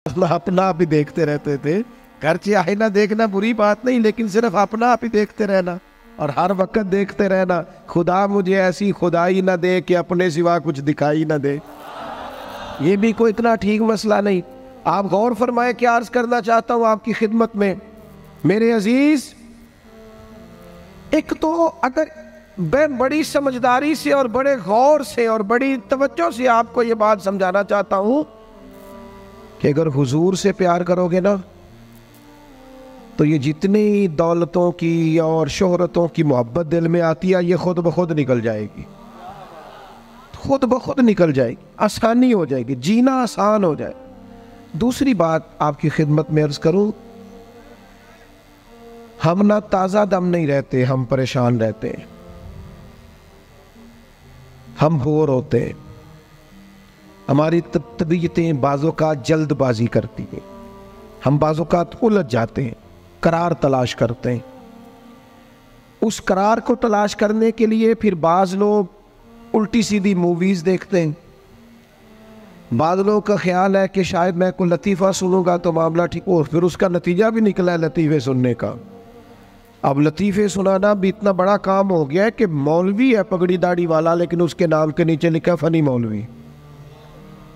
अपना आप ही देखते रहते थे। घर चाहे ना देखना बुरी बात नहीं, लेकिन सिर्फ अपना आप ही देखते रहना और हर वक्त देखते रहना, खुदा मुझे ऐसी खुदाई ना दे कि अपने सिवा कुछ दिखाई ना दे। ये भी कोई इतना ठीक मसला नहीं। आप गौर फरमाए, क्या अर्ज करना चाहता हूं आपकी खिदमत में मेरे अजीज। एक तो अगर मैं बड़ी समझदारी से और बड़े गौर से और बड़ी तवज्जो से आपको ये बात समझाना चाहता हूं कि अगर हुजूर से प्यार करोगे ना, तो ये जितनी दौलतों की और शोहरतों की मोहब्बत दिल में आती है, ये खुद ब खुद निकल जाएगी, खुद ब खुद निकल जाएगी, आसानी हो जाएगी, जीना आसान हो जाए। दूसरी बात आपकी खिदमत में अर्ज करूं, हम ना ताज़ा दम नहीं रहते, हम परेशान रहते हैं, हम बोर होते हैं, हमारी तबीयतें बाज़ोकात जल्दबाजी करती हैं, हम बाज़ोकात उलझ जाते हैं, करार तलाश करते हैं। उस करार को तलाश करने के लिए फिर बाज़ लोग उल्टी सीधी मूवीज़ देखते हैं। बाज़ लोगों का ख्याल है कि शायद मैं कोई लतीफ़ा सुनूंगा तो मामला ठीक हो, फिर उसका नतीजा भी निकला है लतीफ़े सुनने का। अब लतीफ़े सुनाना भी इतना बड़ा काम हो गया है कि मौलवी है पगड़ी दाढ़ी वाला, लेकिन उसके नाम के नीचे लिखा फ़नी मौलवी।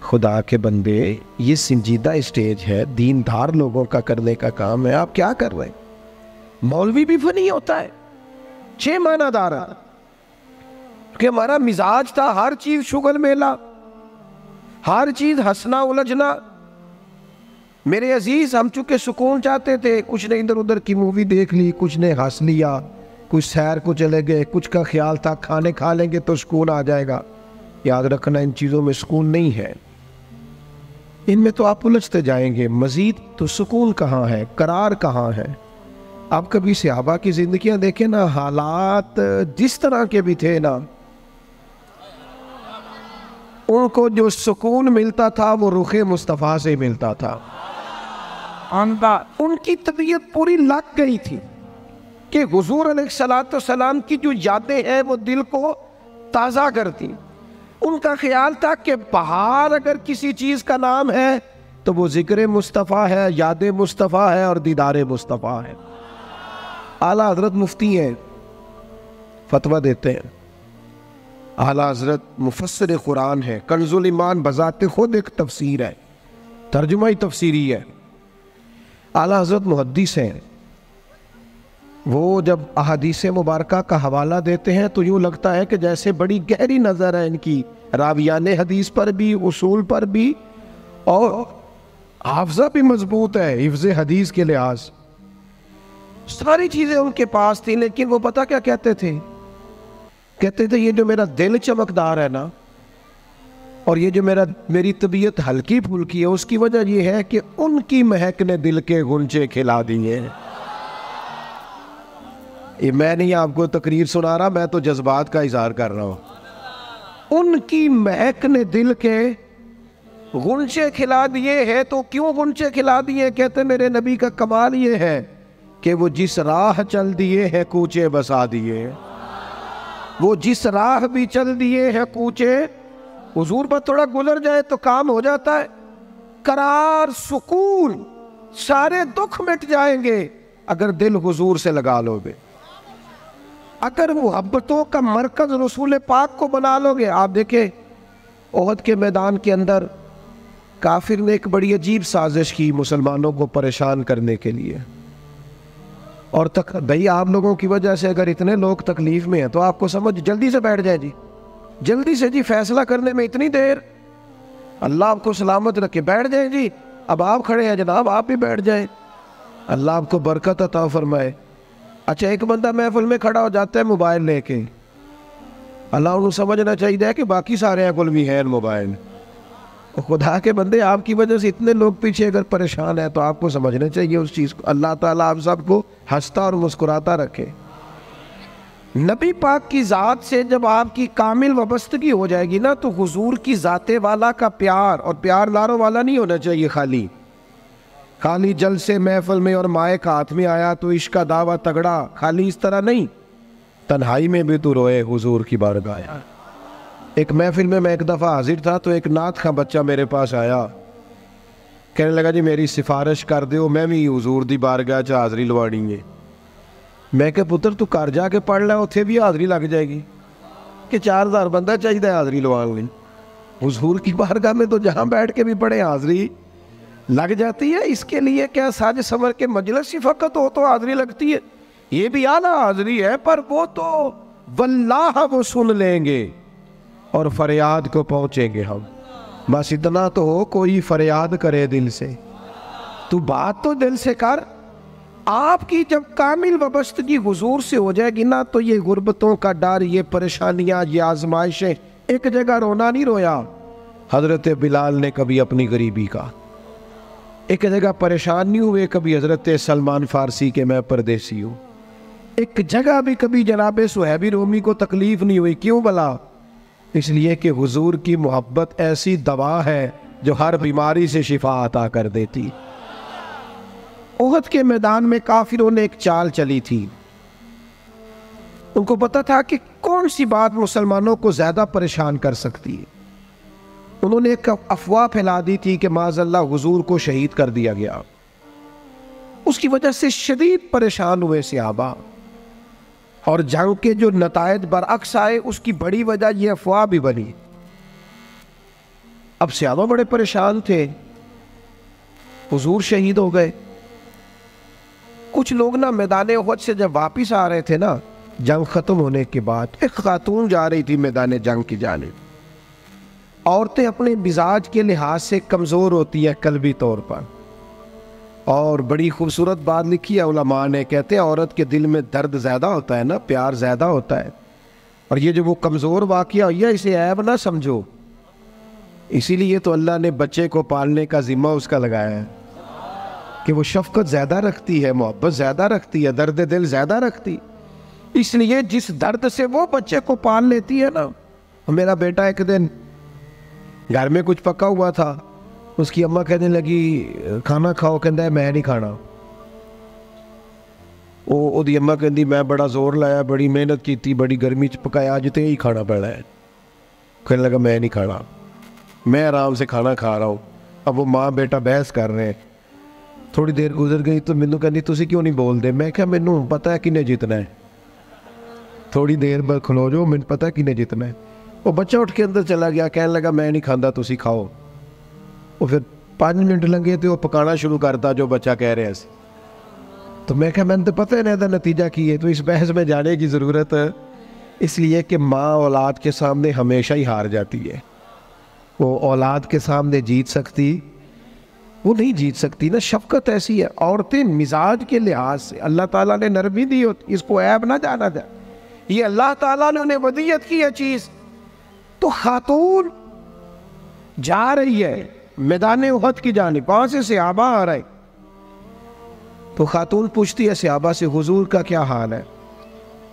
खुदा के बंदे, ये संजीदा स्टेज है, दीनदार लोगों का करने का काम है, आप क्या कर रहे हैं? मौलवी भी फनी होता है, 6 मानादार, कि हमारा मिजाज था हर चीज शुगल मेला, हर चीज हंसना उलझना। मेरे अजीज, हम चूंकि सुकून चाहते थे, कुछ ने इधर उधर की मूवी देख ली, कुछ ने हंस लिया, कुछ सैर को चले गए, कुछ का ख्याल था खाने खा लेंगे तो सुकून आ जाएगा। याद रखना, इन चीज़ों में सुकून नहीं है, इनमें तो आप उलझते जाएंगे। मजीद तो सुकून कहाँ है, करार कहाँ है? आप कभी सहाबा की जिंदगियां देखें ना, हालात जिस तरह के भी थे ना, उनको जो सुकून मिलता था वो रुखे मुस्तफ़ा से मिलता था। उनकी तबीयत पूरी लग गई थी कि हुजूर अलैहिस्सलाम की जो यादें हैं वो दिल को ताज़ा करती। उनका ख्याल था कि बाहर अगर किसी चीज का नाम है तो वो जिक्र मुस्तफ़ा है, याद मुस्तफ़ा है और दीदार मुस्तफ़ा है। आला हजरत मुफ्ती हैं, फतवा देते हैं। आला हजरत मुफस्सिर कुरान है, कंजुल ईमान बजाते खुद एक तफसीर है, तर्जुमा ही तफसीरी है। आला हजरत मुहद्दिस हैं, वो जब अहादीस मुबारका का हवाला देते हैं तो यूँ लगता है कि जैसे बड़ी गहरी नज़र है इनकी, रावियान हदीस पर भी, उसूल पर भी, और हाफजा भी मजबूत है हिफ्ज़ हदीस के लिहाज, सारी चीज़ें उनके पास थी। लेकिन वो पता क्या कहते थे? कहते थे ये जो मेरा दिल चमकदार है ना, और ये जो मेरी तबीयत हल्की फुल्की है, उसकी वजह ये है कि उनकी महक ने दिल के गुंजे खिला दिए। ये मैं नहीं आपको तकरीर सुना रहा, मैं तो जज्बात का इजहार कर रहा हूं। उनकी महक ने दिल के गुंचे खिला दिए हैं। तो क्यों गुंचे खिला दिए? कहते मेरे नबी का कमाल ये है कि वो जिस राह चल दिए हैं कूचे बसा दिए। वो जिस राह भी चल दिए हैं कूचे, हुजूर पर थोड़ा गुजर जाए तो काम हो जाता है। करार, सुकून, सारे दुख मिट जाएंगे अगर दिल हुजूर से लगा लोगे, अगर मुहब्बतों का मरकज रसूल पाक को बना लोगे। आप देखें ओहद के मैदान के अंदर काफिर ने एक बड़ी अजीब साजिश की मुसलमानों को परेशान करने के लिए, और भाई आप लोगों की वजह से अगर इतने लोग तकलीफ में हैं तो आपको समझ जल्दी से बैठ जाए जी, जल्दी से जी, फैसला करने में इतनी देर, अल्लाह आपको सलामत रखे, बैठ जाए जी। अब आप खड़े हैं जनाब, आप भी बैठ जाए, अल्लाह आपको बरकत अता फरमाए। अच्छा, एक बंदा महफिल में खड़ा हो जाता है मोबाइल लेके, अल्लाह उन्हें समझना चाहिए कि बाकी सारे कुल भी हैं मोबाइल। खुदा के बंदे, आपकी वजह से इतने लोग पीछे अगर परेशान है तो आपको समझना चाहिए उस चीज़ को। अल्लाह ताला आप सबको हंसता और मुस्कुराता रखे। नबी पाक की ज़ात से जब आपकी कामिल वाबस्तगी हो जाएगी ना, तो हुजूर की ज़ाते वाला का प्यार, और प्यार लारों वाला नहीं होना चाहिए, खाली जल से महफिल में और माइक हाथ में आया तो इश्क का दावा तगड़ा, खाली इस तरह नहीं, तन्हाई में भी तू रोए हुजूर की बारगाह। एक महफिल में मैं एक दफ़ा हाजिर था तो एक नात का बच्चा मेरे पास आया, कहने लगा जी मेरी सिफारिश कर दो, मैं भी हुजूर दी बारगाह च हाज़री लवानी है। मैं क्या पुत्र तू घर जाके पढ़ लै, उत्थे भी हाज़री लग जाएगी कि 4000 बंदा चाहिए हाज़री लवाने लई। हुजूर की बारगाह में तो जहाँ बैठ के भी पढ़े हाज़री लग जाती है। इसके लिए क्या साज संवर के मजलिस ही फ़कत हो तो हाज़री लगती है? ये भी आला हाज़री है, पर वो तो वल्लाह वो सुन लेंगे और फरियाद को पहुँचेंगे हम। बस इतना तो हो, कोई फरियाद करे दिल से, तू बात तो दिल से कर। आपकी जब कामिल वाबस्तगी हुजूर से हो जाएगी ना, तो ये गुर्बतों का डर, ये परेशानियाँ, ये आजमाइशें, एक जगह रोना नहीं रोया हज़रत बिलाल ने कभी अपनी गरीबी का, एक जगह परेशान नहीं हुए कभी हज़रत सलमान फ़ारसी के मैं परदेसी हूँ, एक जगह भी कभी जनाब सुहैबी रोमी को तकलीफ़ नहीं हुई। क्यों भला? इसलिए कि हुजूर की मोहब्बत ऐसी दवा है जो हर बीमारी से शिफा अता कर देती। उहद के मैदान में काफिरों ने एक चाल चली थी। उनको पता था कि कौन सी बात मुसलमानों को ज्यादा परेशान कर सकती है। उन्होंने एक अफवाह फैला दी थी कि माज़अल्लाह हुजूर को शहीद कर दिया गया। उसकी वजह से शदीद परेशान हुए सहाबा, और जंग के जो नतायज बरअक्स आए उसकी बड़ी वजह यह अफवाह भी बनी। अब सहाबा बड़े परेशान थे, हुजूर शहीद हो गए। कुछ लोग ना मैदान उहद से जब वापिस आ रहे थे ना, जंग खत्म होने के बाद, एक खातून जा रही थी मैदान जंग की जानिब। औरतें अपने मिजाज के लिहाज से कमज़ोर होती हैं कल्बी तौर पर, और बड़ी खूबसूरत बात लिखी है उलमा ने, कहते हैं औरत के दिल में दर्द ज़्यादा होता है ना, प्यार ज़्यादा होता है, और ये जो वो कमज़ोर वाक़या हुआ इसे ऐब ना समझो। इसीलिए तो अल्लाह ने बच्चे को पालने का ज़िम्मा उसका लगाया है कि वो शफ़क़त ज़्यादा रखती है, मोहब्बत ज़्यादा रखती है, दर्द दिल ज़्यादा रखती। इसलिए जिस दर्द से वो बच्चे को पाल लेती है ना। मेरा बेटा एक दिन घर में कुछ पका हुआ था, उसकी अम्मा कहने लगी खाना खाओ, कहता है मैं नहीं खाना। ओदी अम्मा कहती मैं बड़ा जोर लाया, बड़ी मेहनत की थी, बड़ी गर्मी च पकाया, अज तो यही खाना पैना है। कहने लगा मैं नहीं खाना, मैं आराम से खाना खा रहा हूँ। अब वो माँ बेटा बहस कर रहे हैं। थोड़ी देर गुजर गई तो मैनू कहती तुसी क्यों नहीं बोलते? मैं क्या मैनू पता है किन्ने जितना है, थोड़ी देर बाद खलो जाओ, मैनू पता है किन्ने जितना है। वो बच्चा उठ के अंदर चला गया, कहने लगा मैं नहीं खाता, तुसी खाओ। वो फिर 5 मिनट लगे तो वो पकाना शुरू करता जो बच्चा कह रहे हैं। तो मैं क्या मैंने तो पता है ना इसका नतीजा की है, तो इस बहस में जाने की ज़रूरत है। इसलिए कि माँ औलाद के सामने हमेशा ही हार जाती है। वो औलाद के सामने जीत सकती, वो नहीं जीत सकती ना। शफकत ऐसी है। औरतें मिजाज के लिहाज से अल्लाह ताला ने नरमी दी होती, इसको ऐब ना जाना जाए, ये अल्लाह ताला ने उन्हें वदियत की है चीज़। तो खातून जा रही है मैदान उहद की जानिब, वहां से सहाबा आ रहे, तो खातून पूछती है सहाबा से हुजूर का क्या हाल है?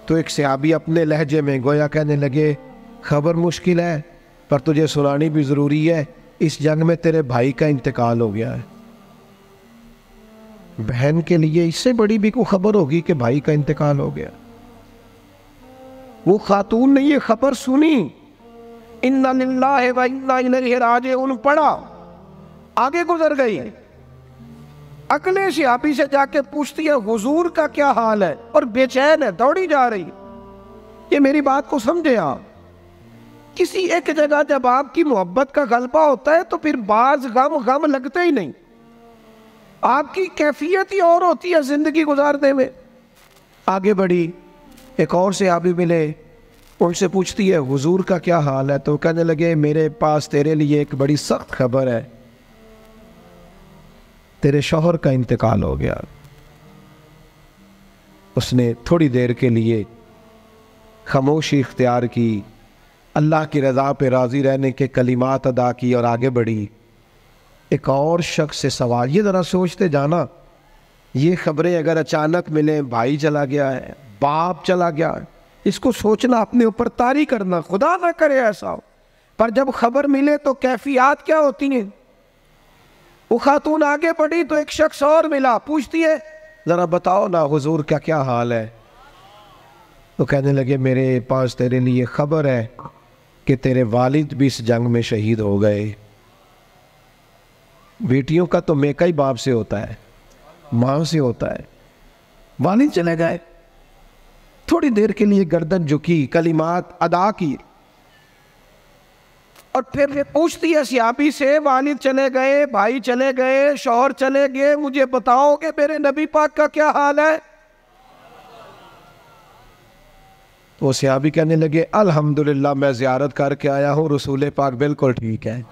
तो एक सहाबी अपने लहजे में गोया कहने लगे खबर मुश्किल है, पर तुझे सुनानी भी ज़रूरी है, इस जंग में तेरे भाई का इंतकाल हो गया है। बहन के लिए इससे बड़ी भी कोई खबर होगी कि भाई का इंतकाल हो गया? वो खातून ने ये खबर सुनी, इन्ना लिल्लाहि व इन्ना इलैहि राजिऊन पढ़ा, आगे गुजर गई। अगले सहाबी से जाके पूछती है हुजूर का क्या हाल है, और बेचैन है, दौड़ी जा रही। ये मेरी बात को समझे आप। किसी एक जगह जब आपकी मोहब्बत का गलबा होता है तो फिर बाज गम लगते ही नहीं। आपकी कैफियत ही और होती है जिंदगी गुजारने में। आगे बढ़ी, एक और सहाबी मिले, उनसे पूछती है हुजूर का क्या हाल है? तो कहने लगे मेरे पास तेरे लिए एक बड़ी सख्त खबर है, तेरे शौहर का इंतकाल हो गया। उसने थोड़ी देर के लिए खामोशी इख्तियार की, अल्लाह की रज़ा पे राज़ी रहने के कलिमात अदा की और आगे बढ़ी। एक और शख्स से सवाल, ये ज़रा सोचते जाना, ये खबरें अगर अचानक मिले, भाई चला गया है, बाप चला गया है, इसको सोचना, अपने ऊपर तारी करना, खुदा ना करे ऐसा हो, पर जब खबर मिले तो कैफियत क्या होती है। वो खातून आगे बढ़ी तो एक शख्स और मिला, पूछती है ज़रा बताओ ना हुजूर का क्या हाल है? तो कहने लगे मेरे पास तेरे लिए खबर है कि तेरे वालिद भी इस जंग में शहीद हो गए। बेटियों का तो मेका ही बाप से होता है, माँ से होता है। वालिद चले गए, थोड़ी देर के लिए गर्दन झुकी, कलिमात अदा की, और फिर पूछती है सहाबी से, वालिद चले गए, भाई चले गए, शौहर चले गए, मुझे बताओगे मेरे नबी पाक का क्या हाल है? तो सहाबी कहने लगे, अल्हम्दुलिल्लाह मैं ज़ियारत करके आया हूँ, रसूल पाक बिल्कुल ठीक है।